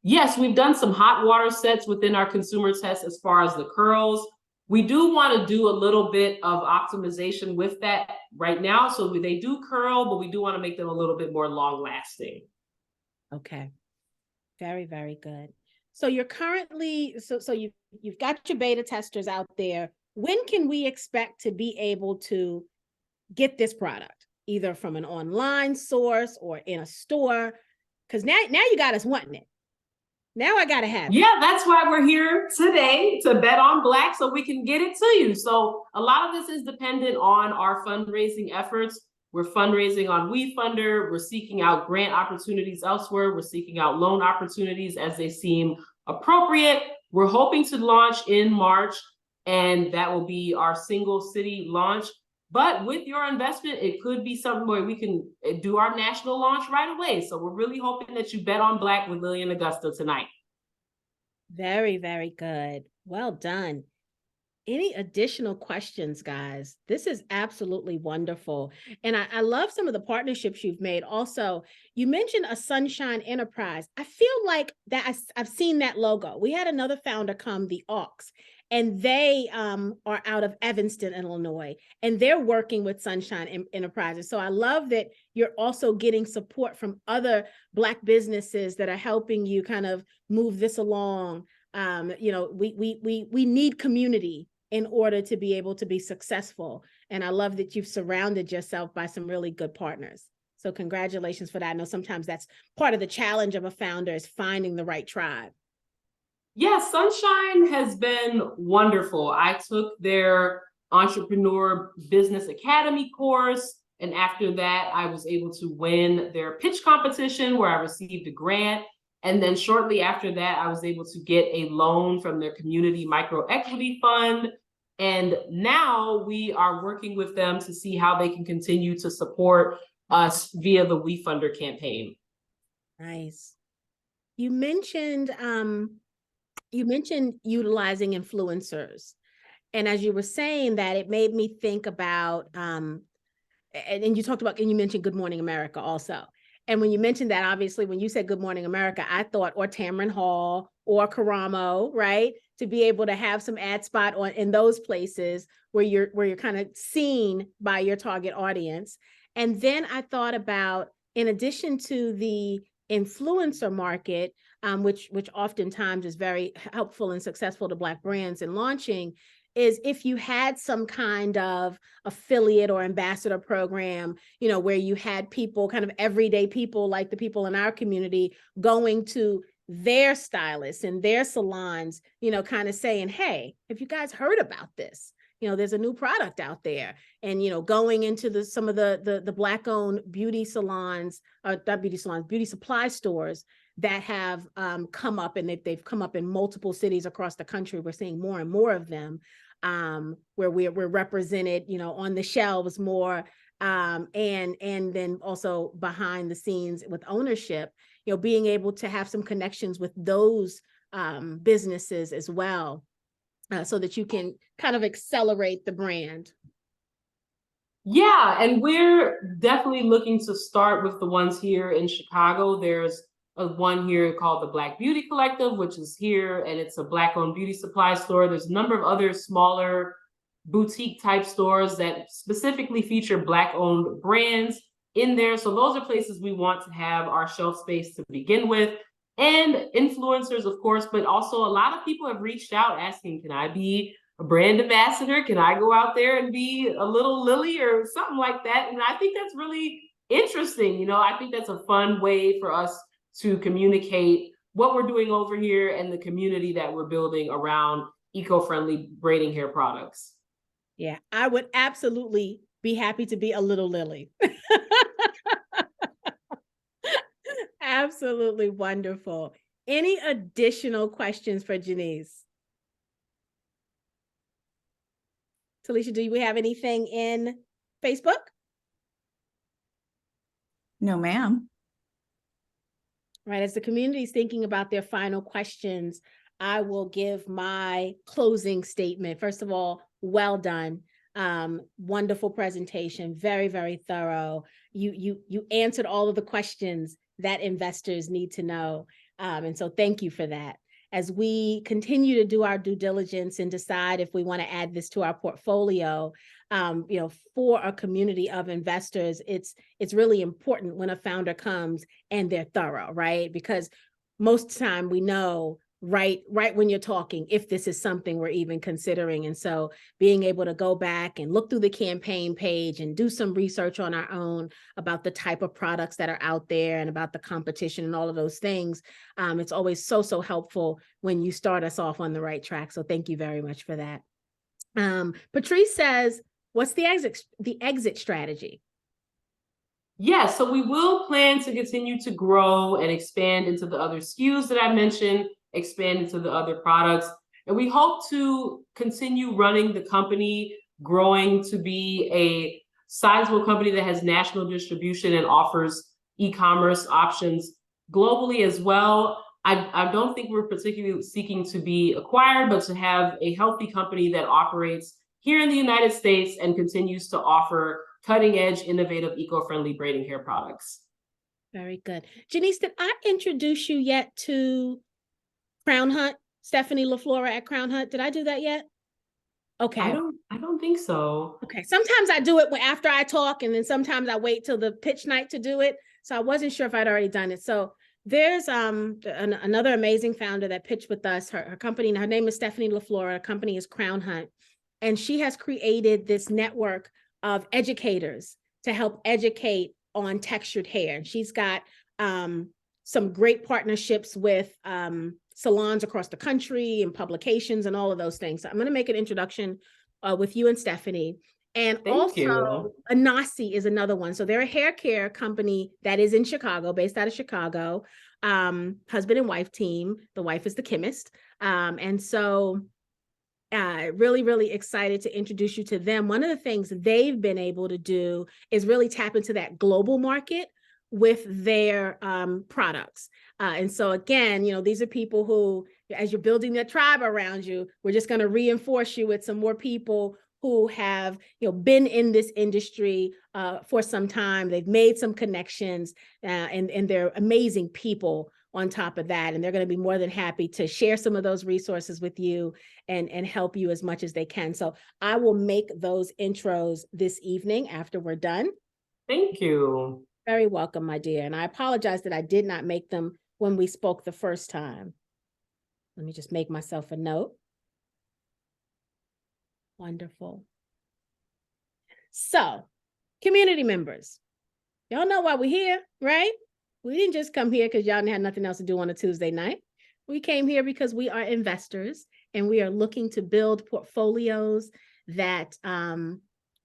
Yes, we've done some hot water sets within our consumer test as far as the curls. We do want to do a little bit of optimization with that right now. So they do curl, but we do want to make them a little bit more long lasting. Okay. Very, very good. So you're currently, so you've got your beta testers out there. When can we expect to be able to get this product, either from an online source or in a store? Because now you got us wanting it. Now I gotta have it. Yeah, that's why we're here today, to bet on Black so we can get it to you. So a lot of this is dependent on our fundraising efforts. We're fundraising on WeFunder. We're seeking out grant opportunities elsewhere. We're seeking out loan opportunities as they seem appropriate. We're hoping to launch in March, and that will be our single city launch. But with your investment, it could be something where we can do our national launch right away. So we're really hoping that you bet on Black with Lillian Augusta tonight. Very, very good. Well done. Any additional questions, guys? This is absolutely wonderful. And I love some of the partnerships you've made. Also, you mentioned a Sunshine Enterprise. I feel like that I've seen that logo. We had another founder come, the Aux, and they are out of Evanston, Illinois, and they're working with Sunshine Enterprises. So I love that you're also getting support from other Black businesses that are helping you kind of move this along. You know, we need community in order to be able to be successful. And I love that you've surrounded yourself by some really good partners. So congratulations for that. I know sometimes that's part of the challenge of a founder, is finding the right tribe. Yeah, Sunshine has been wonderful. I took their Entrepreneur Business Academy course, and after that, I was able to win their pitch competition where I received a grant. And then shortly after that, I was able to get a loan from their community micro equity fund. And now we are working with them to see how they can continue to support us via the WeFunder campaign. Nice. You mentioned utilizing influencers. And as you were saying that, it made me think about, and you talked about, and you mentioned Good Morning America also. And when you mentioned that, obviously, when you said Good Morning America, I thought or Tamron Hall or Karamo, right? To be able to have some ad spot in those places where you're kind of seen by your target audience. And then I thought about, in addition to the influencer market, which oftentimes is very helpful and successful to Black brands in launching, is if you had some kind of affiliate or ambassador program, you know, where you had people, kind of everyday people like the people in our community, going to their stylists and their salons, you know, kind of saying, hey, have you guys heard about this? You know, there's a new product out there. And, you know, going into some of the Black-owned beauty salons, not beauty salons, beauty supply stores that have come up, and they've come up in multiple cities across the country. We're seeing more and more of them, where we're represented, you know, on the shelves more, and then also behind the scenes with ownership, you know, being able to have some connections with those businesses as well, so that you can kind of accelerate the brand. Yeah, and we're definitely looking to start with the ones here in Chicago. There's one here called the Black Beauty Collective, which is here, and it's a Black-owned beauty supply store. There's a number of other smaller boutique type stores that specifically feature Black owned brands in there. So those are places we want to have our shelf space to begin with. And influencers, of course, but also a lot of people have reached out asking, can I be a brand ambassador? Can I go out there and be a little Lily or something like that? And I think that's really interesting. You know, I think that's a fun way for us to communicate what we're doing over here and the community that we're building around eco-friendly braiding hair products. Yeah, I would absolutely be happy to be a little Lily. Absolutely wonderful. Any additional questions for Janice? Talisha, do we have anything in Facebook? No, ma'am. Right, as the community is thinking about their final questions, I will give my closing statement. First of all, well done. Wonderful presentation, very, very thorough. You answered all of the questions that investors need to know. And so thank you for that. As we continue to do our due diligence and decide if we want to add this to our portfolio, for a community of investors, it's really important when a founder comes and they're thorough, right? Because most time we know right when you're talking if this is something we're even considering. And so being able to go back and look through the campaign page and do some research on our own about the type of products that are out there and about the competition and all of those things, it's always so helpful when you start us off on the right track. So thank you very much for that. Patrice says, what's the exit strategy? Yeah, so we will plan to continue to grow and expand into the other SKUs that I mentioned, expand into the other products. And we hope to continue running the company, growing to be a sizable company that has national distribution and offers e-commerce options globally as well. I don't think we're particularly seeking to be acquired, but to have a healthy company that operates here in the United States and continues to offer cutting-edge, innovative, eco-friendly braiding hair products. Very good. Janice, did I introduce you yet to Crown Hunt? Stephanie LaFlora at Crown Hunt. Did I do that yet? Okay. I don't think so. Okay. Sometimes I do it after I talk, and then sometimes I wait till the pitch night to do it. So I wasn't sure if I'd already done it. So there's another amazing founder that pitched with us. Her company, her name is Stephanie LaFlora. Her company is Crown Hunt. And she has created this network of educators to help educate on textured hair. And she's got some great partnerships with salons across the country and publications and all of those things. So I'm going to make an introduction with you and Stephanie. And Thank you. Anasi is another one. So they're a hair care company that is in Chicago, based out of Chicago, husband and wife team. The wife is the chemist. And so really excited to introduce you to them. One of the things they've been able to do is really tap into that global market with their products. And so again, these are people who, as you're building their tribe around you, we're just going to reinforce you with some more people who have been in this industry for some time. They've made some connections, and they're amazing people on top of that. And they're going to be more than happy to share some of those resources with you and help you as much as they can. So I will make those intros this evening after we're done. Thank you. Very welcome, my dear. And I apologize that I did not make them when we spoke the first time. Let me just make myself a note. Wonderful. So, community members, y'all know why we're here, right? We didn't just come here because y'all had nothing else to do on a Tuesday night. We came here because we are investors and we are looking to build portfolios that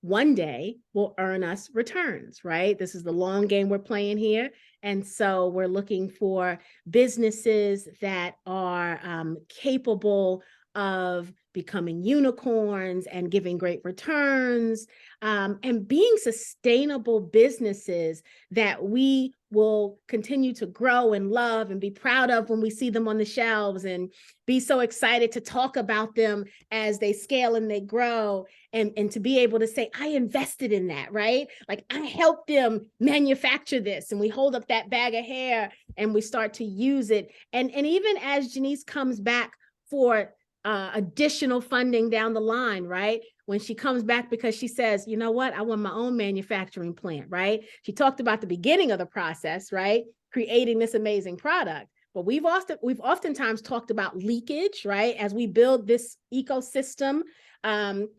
one day will earn us returns, right? This is the long game we're playing here. And so we're looking for businesses that are capable of becoming unicorns and giving great returns, and being sustainable businesses that we will continue to grow and love and be proud of when we see them on the shelves, and be so excited to talk about them as they scale and they grow, and to be able to say, I invested in that, right? Like, I helped them manufacture this, and we hold up that bag of hair and we start to use it. And even as Janice comes back for additional funding down the line, right? when she comes back because she says, you know what, I want my own manufacturing plant, right? She talked about the beginning of the process, right? Creating this amazing product. But we've oftentimes talked about leakage, right? As we build this ecosystem,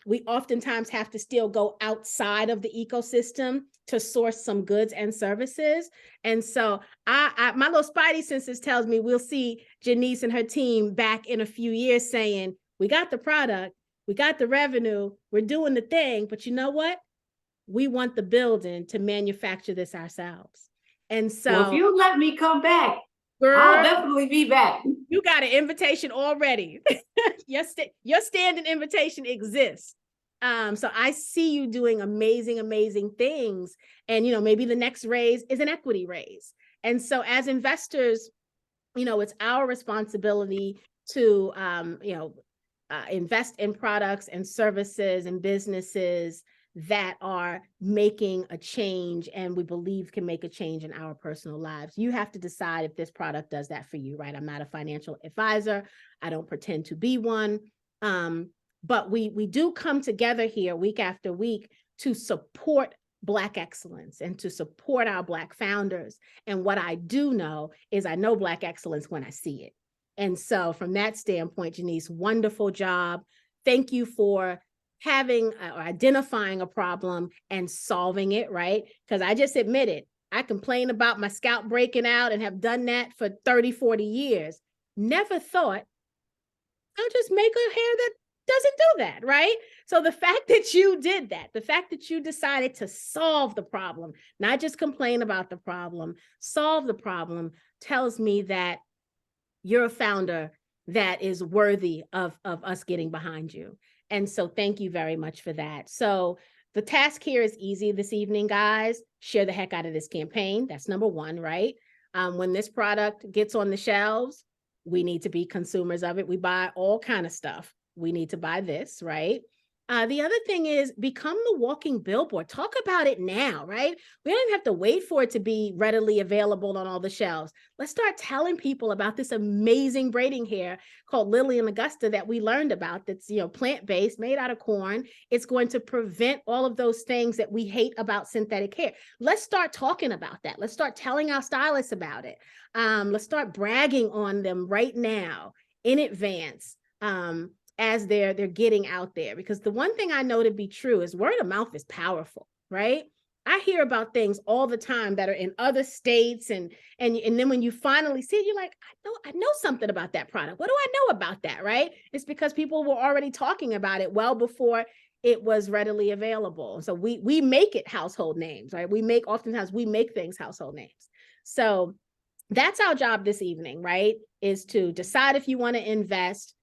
we oftentimes have to still go outside of the ecosystem to source some goods and services. And so my little spidey senses tells me we'll see Janice and her team back in a few years saying, we got the product, we got the revenue, we're doing the thing, but you know what? We want the building to manufacture this ourselves. And so, well, if you let me come back, girl, I'll definitely be back. You got an invitation already. Your standing invitation exists. So I see you doing amazing, amazing things. And, maybe the next raise is an equity raise. And so as investors, it's our responsibility to, invest in products and services and businesses that are making a change and we believe can make a change in our personal lives. You have to decide if this product does that for you, right? I'm not a financial advisor. I don't pretend to be one. But we do come together here week after week to support Black excellence and to support our Black founders. And what I do know is I know Black excellence when I see it. And so from that standpoint, Janice, wonderful job. Thank you for having or identifying a problem and solving it, right? Because I just admitted, I complain about my scalp breaking out and have done that for 30, 40 years. Never thought I'll just make a hair that doesn't do that, right? So the fact that you did that, the fact that you decided to solve the problem, not just complain about the problem, solve the problem, tells me that you're a founder that is worthy of us getting behind you. And so thank you very much for that. So the task here is easy this evening, guys. Share the heck out of this campaign. That's number one, right? When this product gets on the shelves, we need to be consumers of it. We buy all kind of stuff. We need to buy this, right? The other thing is become the walking billboard. Talk about it now, right? We don't even have to wait for it to be readily available on all the shelves. Let's start telling people about this amazing braiding hair called Lillian Augusta that we learned about that's, plant-based, made out of corn. It's going to prevent all of those things that we hate about synthetic hair. Let's start talking about that. Let's start telling our stylists about it. Let's start bragging on them right now in advance. As they're getting out there, because the one thing I know to be true is word of mouth is powerful, right? I hear about things all the time that are in other states, and then when you finally see it, you're like, I know something about that product. What do I know about that, right? It's because people were already talking about it well before it was readily available. So we make it household names, right? Oftentimes we make things household names. So that's our job this evening, right? Is to decide if you want to invest.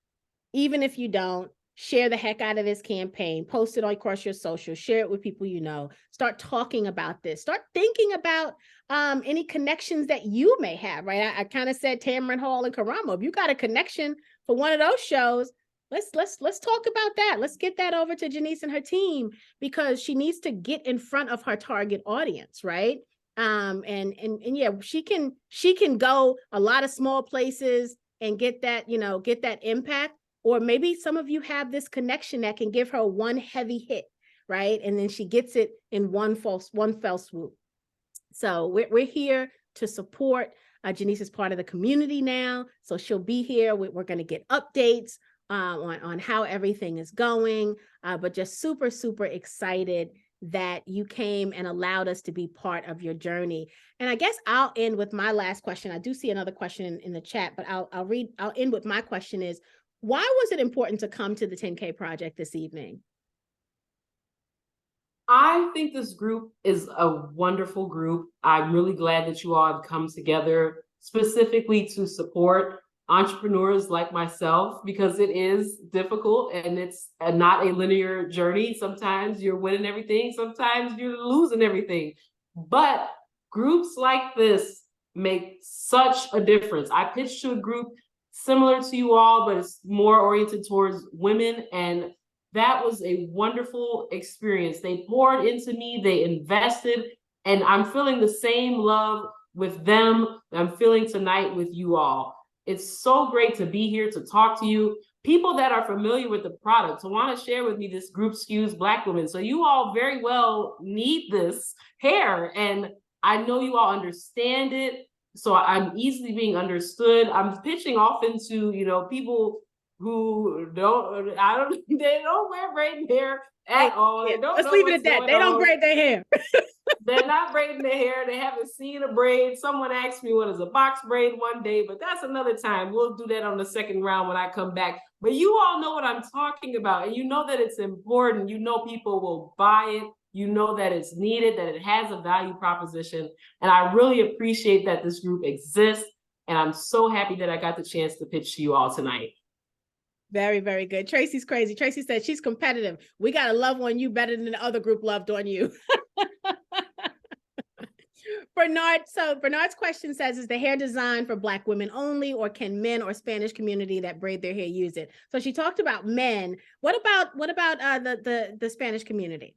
Even if you don't, share the heck out of this campaign, post it across your social, share it with people you know, start talking about this, start thinking about any connections that you may have, right? I kind of said Tamron Hall and Karamo. If you got a connection for one of those shows, let's talk about that. Let's get that over to Janice and her team, because she needs to get in front of her target audience, right? And yeah, she can go a lot of small places and get that impact. Or maybe some of you have this connection that can give her one heavy hit, right? And then she gets it in one fell swoop. So we're here to support. Janice is part of the community now, so she'll be here. We're going to get updates on how everything is going, but just super, super excited that you came and allowed us to be part of your journey. And I guess I'll end with my last question. I do see another question in the chat, but I'll end with my question is, why was it important to come to the 10K Project this evening? I think this group is a wonderful group. I'm really glad that you all have come together specifically to support entrepreneurs like myself, because it is difficult and it's not a linear journey. Sometimes you're winning everything, sometimes you're losing everything. But groups like this make such a difference. I pitched to a group similar to you all, but it's more oriented towards women. And that was a wonderful experience. They poured into me, they invested, and I'm feeling the same love with them I'm feeling tonight with you all. It's so great to be here to talk to you. People that are familiar with the product to want to share with me this group skews Black women. So you all very well need this hair, and I know you all understand it. So I'm easily being understood. I'm pitching often to, people who they don't wear braided hair at all. They don't Let's know leave it what's at that. going They don't on. braid their hair. They're not braiding their hair. They haven't seen a braid. Someone asked me what is a box braid one day, but that's another time. We'll do that on the second round when I come back. But you all know what I'm talking about, and you know that it's important. You know people will buy it. You know that it's needed, that it has a value proposition. And I really appreciate that this group exists. And I'm so happy that I got the chance to pitch to you all tonight. Very, very good. Tracy's crazy. Tracy said she's competitive. We got to love on you better than the other group loved on you. Bernard's question says, is the hair designed for Black women only, or can men or Spanish community that braid their hair use it? So she talked about men. What about the Spanish community?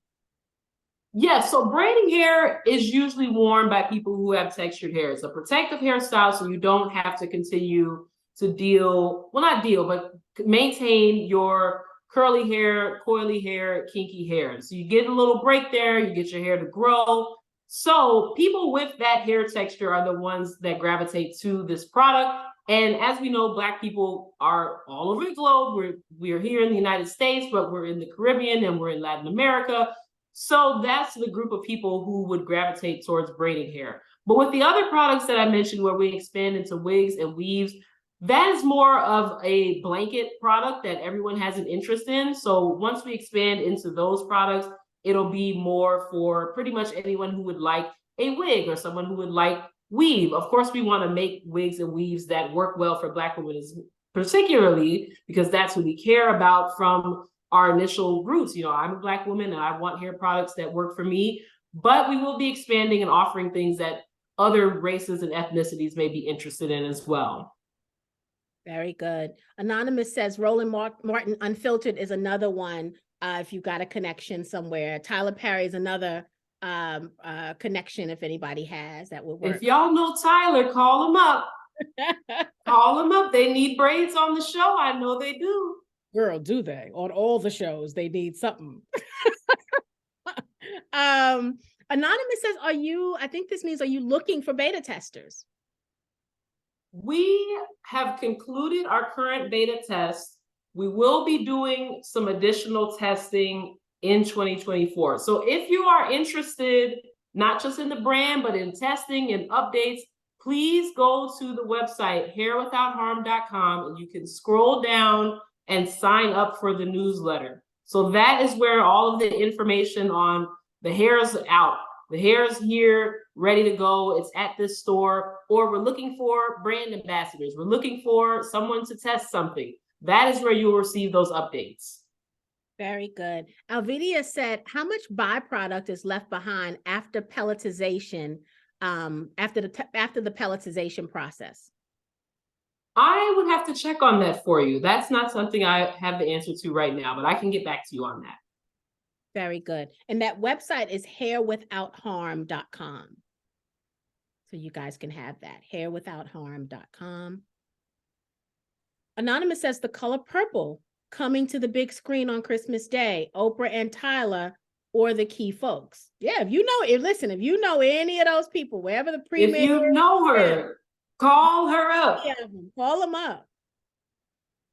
Yes, so braiding hair is usually worn by people who have textured hair. It's a protective hairstyle, so you don't have to continue to but maintain your curly hair, coily hair, kinky hair. So you get a little break there, you get your hair to grow. So people with that hair texture are the ones that gravitate to this product. And as we know, Black people are all over the globe. We're here in the United States, but we're in the Caribbean and we're in Latin America. So that's the group of people who would gravitate towards braiding hair. But with the other products that I mentioned, where we expand into wigs and weaves, that is more of a blanket product that everyone has an interest in. So once we expand into those products, it'll be more for pretty much anyone who would like a wig or someone who would like weave. Of course, we want to make wigs and weaves that work well for Black women, particularly because that's who we care about from our initial roots. I'm a Black woman and I want hair products that work for me, but we will be expanding and offering things that other races and ethnicities may be interested in as well. Very good. Anonymous says Roland Martin Unfiltered is another one. If you got a connection somewhere. Tyler Perry is another connection, if anybody has, that would work. If y'all know Tyler, call him up. Call him up. They need braids on the show. I know they do. Girl, do they? On all the shows, they need something. Anonymous says, I think this means, are you looking for beta testers? We have concluded our current beta test. We will be doing some additional testing in 2024. So if you are interested, not just in the brand, but in testing and updates, please go to the website hairwithoutharm.com, and you can scroll down and sign up for the newsletter. So that is where all of the information on the hair is out. The hair is here, ready to go. It's at this store, or we're looking for brand ambassadors. We're looking for someone to test something. That is where you'll receive those updates. Very good. Alvidia said, how much byproduct is left behind after pelletization, after the pelletization process? I would have to check on that for you. That's not something I have the answer to right now, but I can get back to you on that. Very good. And that website is hairwithoutharm.com. So you guys can have that, hairwithoutharm.com. Anonymous says the color purple coming to the big screen on Christmas Day, Oprah and Tyler, or the key folks. Yeah, if you know any of those people, wherever the premiere, if you know her, call her up. Call them up.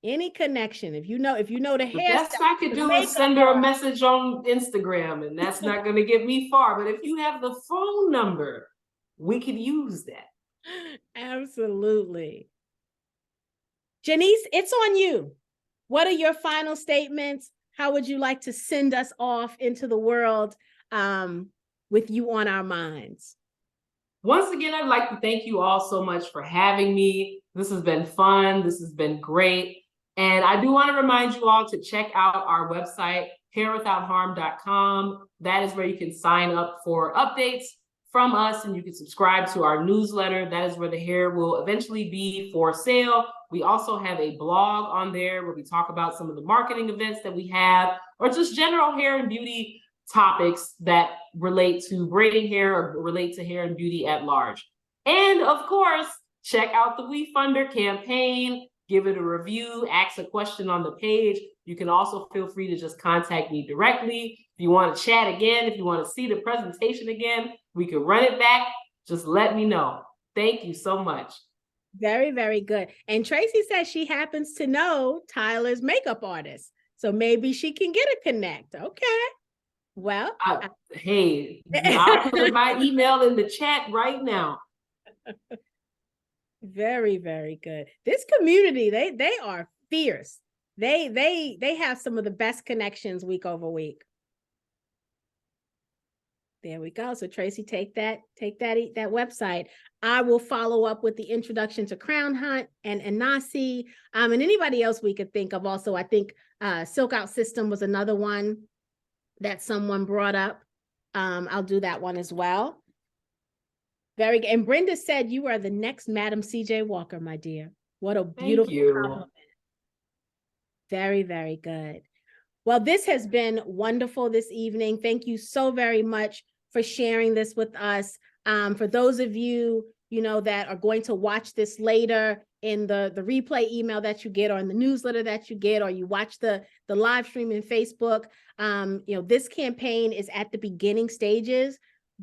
Any connection, if you know the hair. The best I could do is send her a message on Instagram, and that's not going to get me far. But if you have the phone number, we could use that. Absolutely. Janice, it's on you. What are your final statements? How would you like to send us off into the world with you on our minds? Once again, I'd like to thank you all so much for having me. This has been fun. This has been great. And I do want to remind you all to check out our website, hairwithoutharm.com. That is where you can sign up for updates from us, and you can subscribe to our newsletter. That is where the hair will eventually be for sale. We also have a blog on there where we talk about some of the marketing events that we have, or just general hair and beauty topics that relate to braiding hair or relate to hair and beauty at large. And of course, check out the WeFunder campaign, give it a review, ask a question on the page. You can also feel free to just contact me directly. If you want to chat again, if you want to see the presentation again, we can run it back. Just let me know. Thank you so much. Very, very good. And Tracy says she happens to know Tyler's makeup artist. So maybe she can get a connect. Okay. Well, hey, I'll put my email in the chat right now. Very, very good. This community, they are fierce. They have some of the best connections week over week. There we go. So Tracy, take that website. I will follow up with the introduction to Crown Hunt and Nasi, and anybody else we could think of. Also, I think Silk Out System was another one that someone brought up. I'll do that one as well. Very good. And Brenda said you are the next Madam CJ Walker, my dear. What a beautiful compliment. Very, very good. Well, this has been wonderful this evening. Thank you so very much for sharing this with us. For those of you, that are going to watch this later in the replay email that you get, or in the newsletter that you get, or you watch the live stream in Facebook, this campaign is at the beginning stages,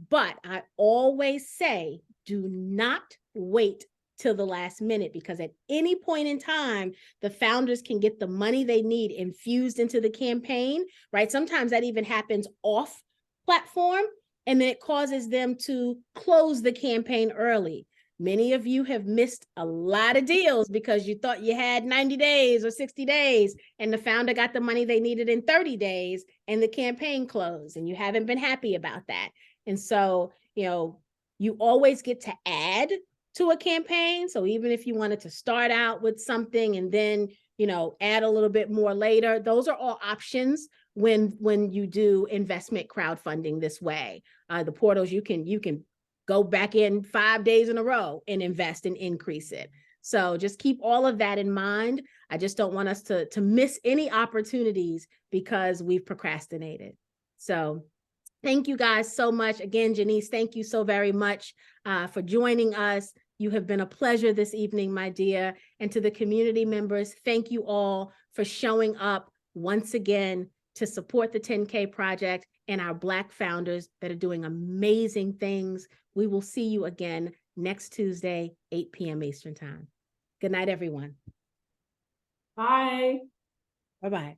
but I always say, do not wait till the last minute, because at any point in time, the founders can get the money they need infused into the campaign, right? Sometimes that even happens off platform, and then it causes them to close the campaign early. Many of you have missed a lot of deals because you thought you had 90 days or 60 days, and the founder got the money they needed in 30 days, and the campaign closed, and you haven't been happy about that. And so, you always get to add to a campaign. So even if you wanted to start out with something and then, add a little bit more later, those are all options when you do investment crowdfunding this way. The portals, you can go back in 5 days in a row and invest and increase it. So just keep all of that in mind. I just don't want us to miss any opportunities because we've procrastinated. So thank you guys so much. Again, Janice, thank you so very much for joining us. You have been a pleasure this evening, my dear. And to the community members, thank you all for showing up once again to support the 10K project and our Black founders that are doing amazing things. We will see you again next Tuesday, 8 p.m. Eastern Time. Good night, everyone. Bye. Bye-bye.